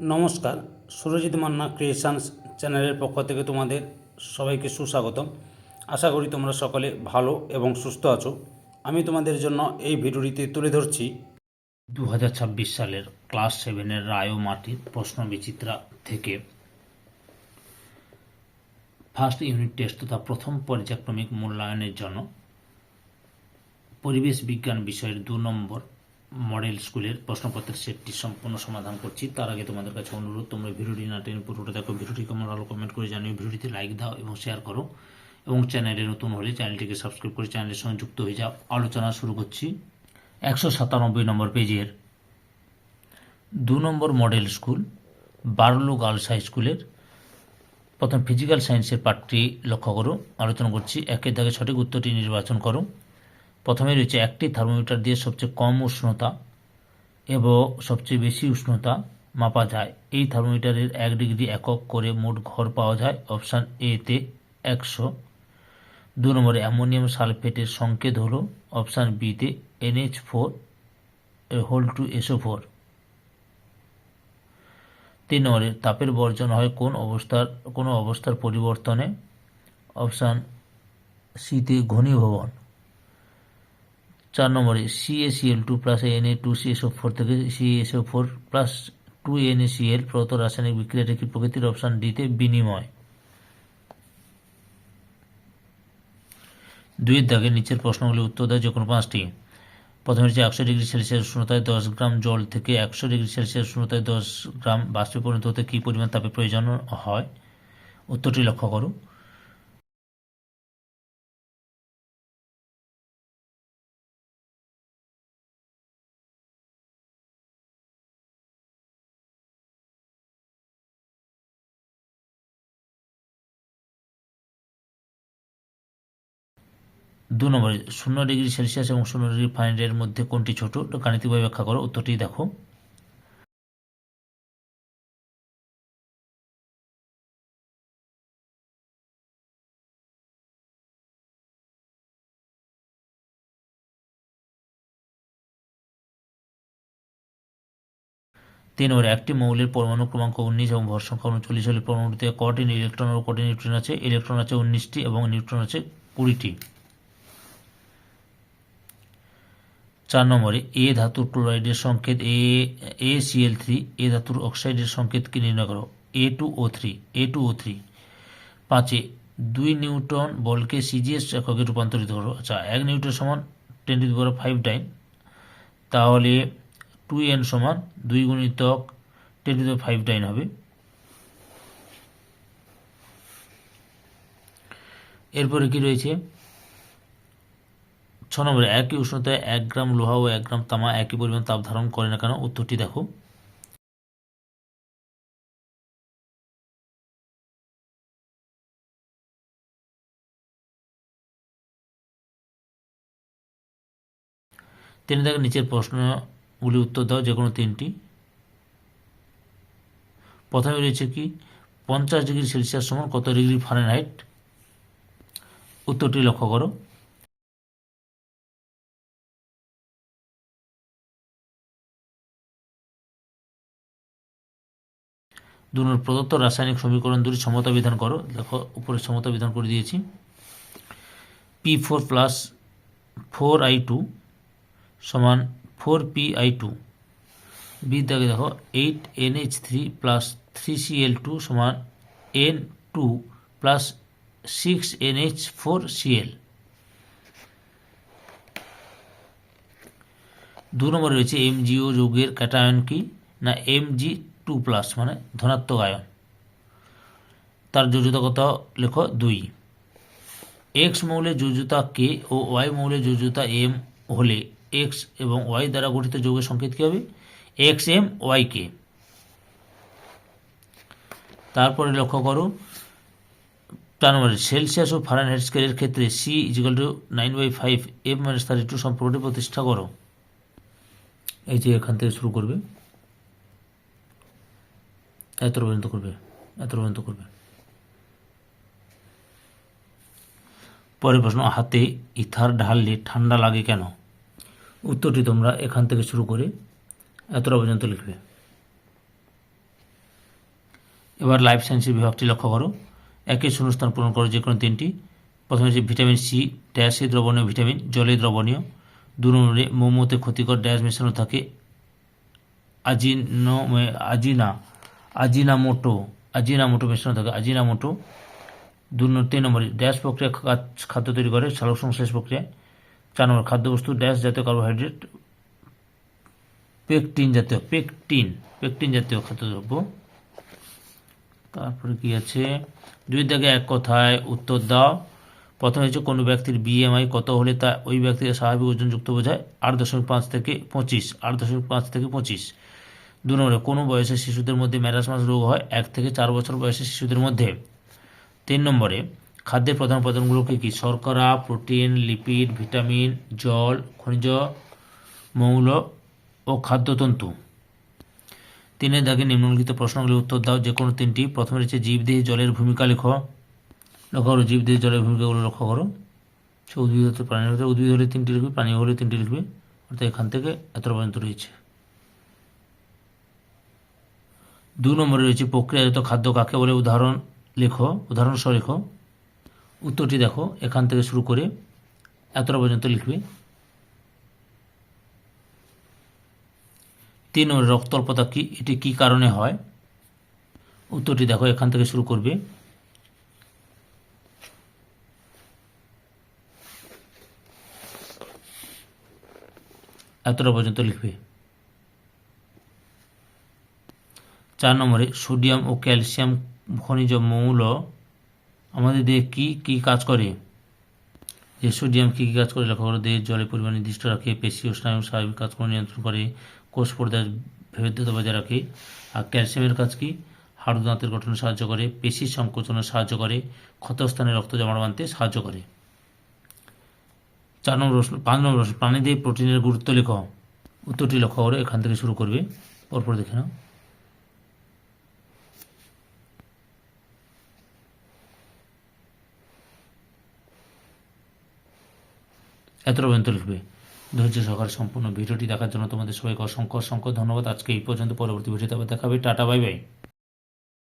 নমস্কার, সুরজিৎ মান্না ক্রিয়েশনস চ্যানেলের পক্ষ থেকে তোমাদের সবাইকে সুস্বাগতম। আশা করি তোমরা সকলে ভালো এবং সুস্থ আছো। আমি তোমাদের জন্য এই ভিডিওটিতে তুলে ধরছি 2026 সালের ক্লাস 7-এর রায় ও মাটির প্রশ্ন বিচিত্রা থেকে ফার্স্ট ইউনিট টেস্ট তথা প্রথম পর্যায়ক্রমিক মূল্যায়নের জন্য পরিবেশ বিজ্ঞান বিষয়ের 2 নম্বর মডেল স্কুলের প্রশ্নপত্রের সেটটি সম্পূর্ণ সমাধান করছি। তার আগে তোমাদের কাছে অনুরোধ, তোমরা ভিডিওটি না টেনে পুরোটা দেখো। ভিডিওটি কেমন হলো কমেন্ট করে জানিও, ভিডিওটিতে লাইক দাও এবং শেয়ার করো, এবং চ্যানেলে নতুন হলে চ্যানেলটিকে সাবস্ক্রাইব করে চ্যানেলের সঙ্গে যুক্ত হয়ে যাও। আলোচনা শুরু করছি। 197 নম্বর পেজের 2 নম্বর model school Barlow girls high স্কুলের প্রথম ফিজিক্যাল সায়েন্সের পাঠটি লক্ষ্য করো। আলোচনা করছি। একের দাগে সঠিক উত্তরটি নির্বাচন করো। প্রথমে রয়েছে একটি থার্মোমিটার দিয়ে সবচেয়ে কম উষ্ণতা এবং সবচেয়ে বেশি উষ্ণতা মাপা যায়। এই থার্মোমিটারের 1 ডিগ্রি একক করে মোট ঘর পাওয়া যায়। অপশান এ তে 100। 2 নম্বরে অ্যামোনিয়াম সালফেটের সংকেত হলো অপশান বি তে NH4 2SO4। 3 নম্বরে তাপের বর্জন হয় কোনো অবস্থার পরিবর্তনে। অপশান সি তে ঘনীভবন। 4 নম্বরে CaCl2 প্লাস Na2CSO4 থেকে CaSO4 প্লাস 2NaCl প্রদত্ত রাসায়নিক বিক্রিয়াটি কি প্রকৃতির? অপশান ডি তে বিনিময়। 2 দাগে নিচের প্রশ্নগুলি উত্তর দেয় যে কোনো 5টি। প্রথমে হচ্ছে 100 ডিগ্রি সেলসিয়াস উষ্ণতায় 10 গ্রাম জল থেকে 100 ডিগ্রি সেলসিয়াস উষ্ণতায় 10 গ্রাম বাষ্পে পরিণত হতে কী পরিমাণ তাপের প্রয়োজন হয়? উত্তরটি লক্ষ্য করো। দু নম্বরে 0 ডিগ্রি সেলসিয়াস এবং 0 ডিগ্রি ফারেনহাইটের মধ্যে কোনটি ছোট? গাণিতিকভাবে ব্যাখ্যা করো। উত্তরটি দেখো। তিন নম্বরে একটি মৌলের পরমাণু ক্রমাঙ্ক 19 এবং ভর সংখ্যা 39 হলে পরমাণুতে কটি ইলেকট্রন ও কটি নিউট্রন আছে? ইলেকট্রন আছে 19টি এবং নিউট্রন আছে 20টি। 4 নম্বরে এ ধাতুর ক্লোরাইডের সংকেত ACl3, এ ধাতুর অক্সাইডের সংকেত কি নির্ণয় করো? A2O3। 5 2 নিউটন বলকে CGS এককে রূপান্তরিত করো। আচ্ছা, 1 নিউটন সমান 10⁵ ডাইন, তাহলে 2n সমান 2 গুণিতক 10⁵ ডাইন হবে। এরপরে কি রয়েছে? 6 নম্বরে একই উষ্ণতায় 1 গ্রাম লোহা ও 1 গ্রাম তামা একই পরিমাণ তাপ ধারণ করে না কেন? উত্তরটি দেখো। তিনি দেখেন নিচের প্রশ্নগুলি উত্তর দাও যে কোনো 3টি। প্রথমে রয়েছে কি 50 ডিগ্রি সেলসিয়াস সমান কত ডিগ্রি ফারেনহাইট? উত্তরটি লক্ষ্য করো। দুটো প্রদত্ত রাসায়নিক সমীকরণ দুটি সমতা বিধান করো। দেখো উপরে সমতা বিধান করে দিয়েছি। P4 প্লাস 4I2 সমান 4Pi2। বি দাগে দেখো 8NH3 প্লাস 3Cl2 সমান N2 প্লাস 6NH4Cl। 2 নম্বরে রয়েছে MgO যৌগের ক্যাটায়ন কি? না Mg2 প্লাস মানে ধনাত্মক আয়ন। তার যোজ্যতা কত? লেখো 2। X মৌলের যোজ্যতা K ও Y মৌলের যোজ্যতা M হলে X এবং Y দ্বারা গঠিত যৌগের সংকেত কী হবে? XMYK। তারপরে লক্ষ্য করো 4 নম্বরে সেলসিয়াস ও ফারেনহাইট স্কেলের ক্ষেত্রে C = 9/5 F-32 সম্পর্কটি প্রতিষ্ঠা করো। এই যে এখান থেকে শুরু করবে, এত পর্যন্ত করবে। পরের প্রশ্ন, হাতে ইথার ঢাললে ঠান্ডা লাগে কেন? উত্তরটি তোমরা এখান থেকে শুরু করে এতটা পর্যন্ত লিখবে। এবার লাইফ সায়েন্সের বিভাগটি লক্ষ্য করো। একে শূন্যস্থান পূরণ করো যে কোনো তিনটি। প্রথমে হচ্ছে ভিটামিন সি ড্যাশে দ্রবণীয় ভিটামিন, জলে দ্রবণীয়। 2 নম্বরে মোমোতে ক্ষতিকর ড্যাশ মেশানো থাকে আজিনামোটো মেশানো থাকে আজিনামোটো। 3 নম্বরে ড্যাশ প্রক্রিয়া খাদ্য তৈরি করে, সালোক সংশ্লেষ প্রক্রিয়ায়। 4 নম্বর খাদ্যবস্তু ড্যাশ জাতীয় কার্বোহাইড্রেট, পেকটিন জাতীয় খাদ্যদ্রব্য। তারপরে কি আছে, 2 দাগে 1 কথায় উত্তর দাও। প্রথমে হচ্ছে কোনো ব্যক্তির বিএমআই কত হলে তা ওই ব্যক্তির স্বাভাবিক ওজনযুক্ত বোঝায়, 8.5 থেকে 25। 2 নম্বরে কোনো বয়সের শিশুদের মধ্যে ম্যারাসমাস রোগ হয় 1 থেকে 4 বছর বয়সের শিশুদের মধ্যে। 3 নম্বরে খাদ্যের প্রধান উপাদানগুলোকে কি, শর্করা, প্রোটিন, লিপিড, ভিটামিন, জল, খনিজ মৌল ও খাদ্যতন্তু। 3 দাগে নিম্নলিখিত প্রশ্নগুলির উত্তর দাও যে কোনো 3টি। প্রথমে রয়েছে জীবদেহে জলের ভূমিকা লক্ষ্য করো, জীবদেহে জলের ভূমিকাগুলো লক্ষ্য করো। উদ্ভিদ হতে প্রাণী হতে, উদ্ভিদ হলে 3টি লিখবে, প্রাণী হলে 3টি লিখবে, অর্থাৎ এখান থেকে এত পর্যন্ত রয়েছে। 2 নম্বরে রয়েছে প্রক্রিয়াজাত খাদ্য কাকে বলে, উদাহরণ সহ লেখো। উত্তরটি দেখো, এখান থেকে শুরু করে এতটা পর্যন্ত লিখবে। 3 নম্বরে রক্তল্পতা কি, এটি কি কারণে হয়। উত্তরটি দেখো, এখান থেকে শুরু করবে। এতটা পর্যন্ত লিখবে। 4 নম্বরে সোডিয়াম ও ক্যালসিয়াম খনিজ মৌল আমাদের দেহে কি কি কাজ করে। যে সোডিয়াম কি কি কাজ করে লক্ষ্য করো। দেহের জলের পরিমাণ নির্দিষ্ট রাখে, পেশি ও স্নায়ু স্বাভাবিক কাজকর্ম নিয়ন্ত্রণ করে, কোষ পর্দার ভেদ্যতা বজায় রাখে। আর ক্যালসিয়ামের কাজ কি, হাড় দাঁতের গঠনে সাহায্য করে, পেশির সংকোচনে সাহায্য করে, ক্ষতস্থানে রক্ত জমাট বাঁধতে সাহায্য করে। 5 নম্বর প্রশ্ন, প্রাণীদেহে প্রোটিনের গুরুত্ব লেখো। উত্তরটি লক্ষ্য করো, এখান থেকে শুরু করবে, পরপর দেখে নাও। এতটা পর্যন্ত লিখবে। ধৈর্য সহকারে সম্পূর্ণ ভিডিওটি দেখার জন্য তোমাদের সবাইকে অসংখ্য ধন্যবাদ। আজকে এই পর্যন্ত, পরবর্তী ভিডিওতে আবার দেখাবে। Tata, bye bye.